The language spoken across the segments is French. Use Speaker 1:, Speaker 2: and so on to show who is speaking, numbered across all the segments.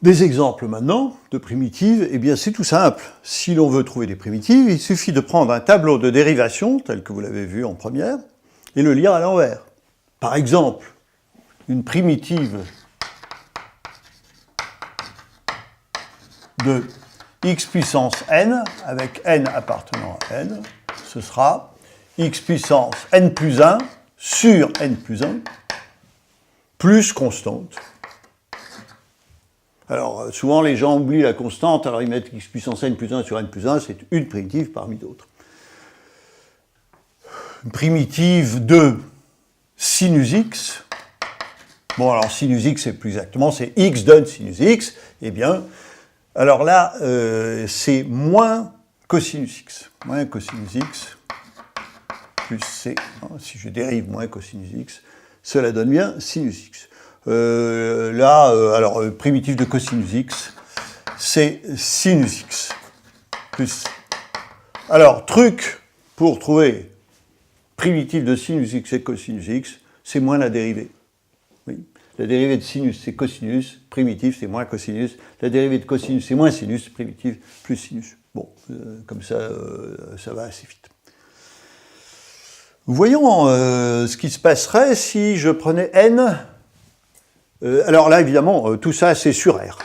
Speaker 1: Des exemples maintenant de primitives, eh bien c'est tout simple. Si l'on veut trouver des primitives, il suffit de prendre un tableau de dérivation, tel que vous l'avez vu en première, et le lire à l'envers. Par exemple, une primitive de x puissance n, avec n appartenant à n, ce sera x puissance n plus 1 sur n plus 1, plus constante. Alors, souvent, les gens oublient la constante, alors ils mettent x puissance n plus 1 sur n plus 1, c'est une primitive parmi d'autres. Une primitive de sinus x. Bon, alors sinus x, c'est plus exactement, c'est x donne sinus x. Eh bien, alors là, c'est moins cosinus x. Moins cosinus x plus c. Si je dérive moins cosinus x, cela donne bien sinus x. Alors, primitive de cosinus x, c'est sinus x plus. Alors, truc pour trouver primitive de sinus x et cosinus x, c'est moins la dérivée. Oui. La dérivée de sinus, c'est cosinus, primitive, c'est moins cosinus. La dérivée de cosinus, c'est moins sinus, primitive, plus sinus. Bon, comme ça, ça va assez vite. Voyons ce qui se passerait si je prenais n. Alors là, évidemment, tout ça, c'est sur R.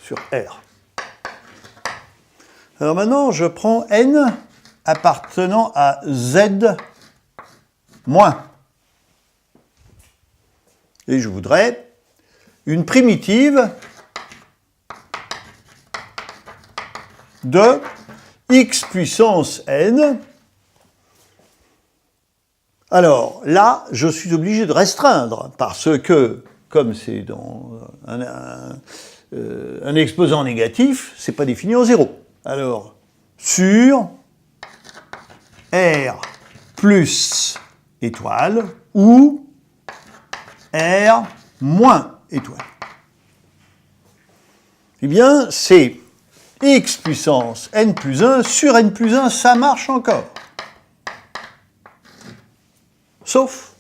Speaker 1: Sur R. Alors maintenant, je prends n appartenant à z moins. Et je voudrais une primitive de x puissance n. Alors là, je suis obligé de restreindre, parce que, comme c'est dans un exposant négatif, c'est pas défini en zéro. Alors, sur R plus étoile ou R moins étoile. Eh bien, c'est x puissance n plus 1 sur n plus 1, ça marche encore. Sauf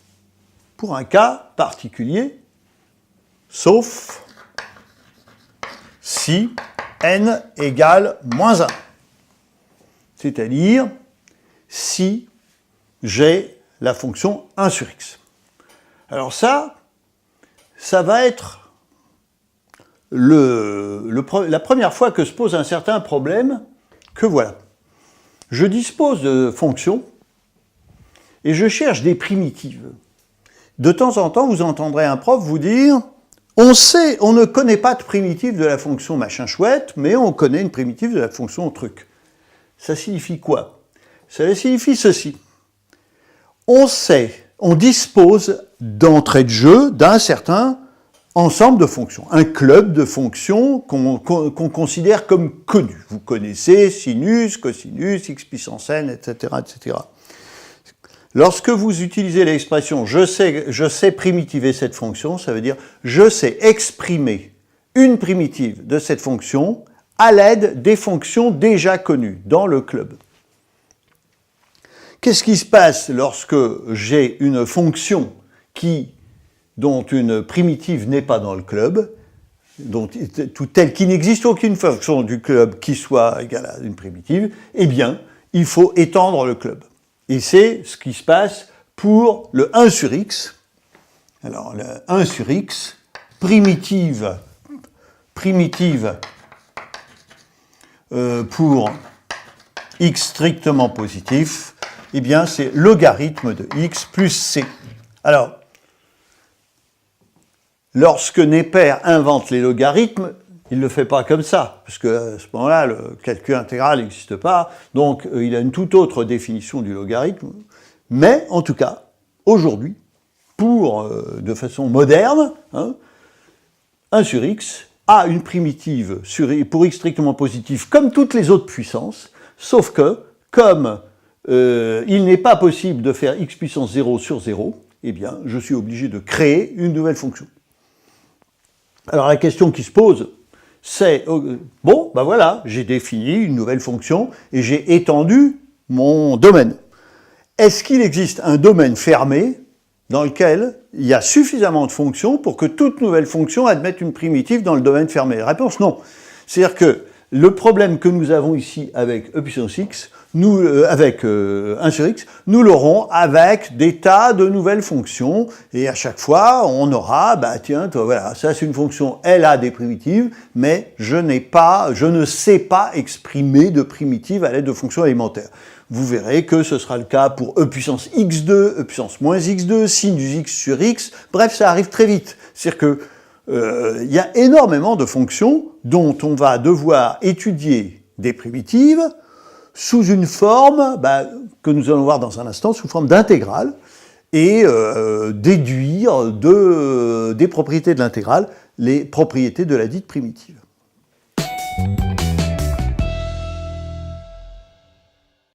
Speaker 1: pour un cas particulier, sauf si n égale moins 1. C'est-à-dire si j'ai la fonction 1 sur x. Alors ça va être la première fois que se pose un certain problème que voilà. Je dispose de fonctions et je cherche des primitives. De temps en temps, vous entendrez un prof vous dire « On ne connaît pas de primitive de la fonction machin chouette, mais on connaît une primitive de la fonction truc. » Ça signifie quoi? Ça signifie ceci. On dispose d'entrée de jeu d'un certain ensemble de fonctions, un club de fonctions qu'on considère comme connues. Vous connaissez sinus, cosinus, x puissance n, etc., etc. Lorsque vous utilisez l'expression « je sais primitiver cette fonction », ça veut dire « je sais exprimer une primitive de cette fonction à l'aide des fonctions déjà connues dans le club ». Qu'est-ce qui se passe lorsque j'ai une fonction dont une primitive n'est pas dans le club, qu'il n'existe aucune fonction du club qui soit égale à une primitive? Eh bien, il faut étendre le club. Et c'est ce qui se passe pour le 1 sur x. Alors, le 1 sur x, primitive pour x strictement positif, eh bien, c'est logarithme de x plus c. Alors, lorsque Neper invente les logarithmes, il ne le fait pas comme ça, parce qu'à ce moment-là, le calcul intégral n'existe pas, donc il a une toute autre définition du logarithme. Mais, en tout cas, aujourd'hui, de façon moderne, 1 sur x a une primitive pour x strictement positif comme toutes les autres puissances, sauf que, comme il n'est pas possible de faire x puissance 0 sur 0, eh bien, je suis obligé de créer une nouvelle fonction. Alors la question qui se pose, c'est, bon, ben voilà, j'ai défini une nouvelle fonction et j'ai étendu mon domaine. Est-ce qu'il existe un domaine fermé dans lequel il y a suffisamment de fonctions pour que toute nouvelle fonction admette une primitive dans le domaine fermé? La réponse, non. C'est-à-dire que le problème que nous avons ici avec e puissance x, avec 1 sur x, nous l'aurons avec des tas de nouvelles fonctions, et à chaque fois, on aura, bah tiens, voilà, ça c'est une fonction, elle a des primitives, mais je ne sais pas exprimer de primitives à l'aide de fonctions élémentaires. Vous verrez que ce sera le cas pour e puissance x2, e puissance moins x2, sinus x sur x, bref, ça arrive très vite. C'est-à-dire que il y a énormément de fonctions dont on va devoir étudier des primitives sous une forme que nous allons voir dans un instant, sous forme d'intégrale, et déduire des propriétés de l'intégrale les propriétés de la dite primitive.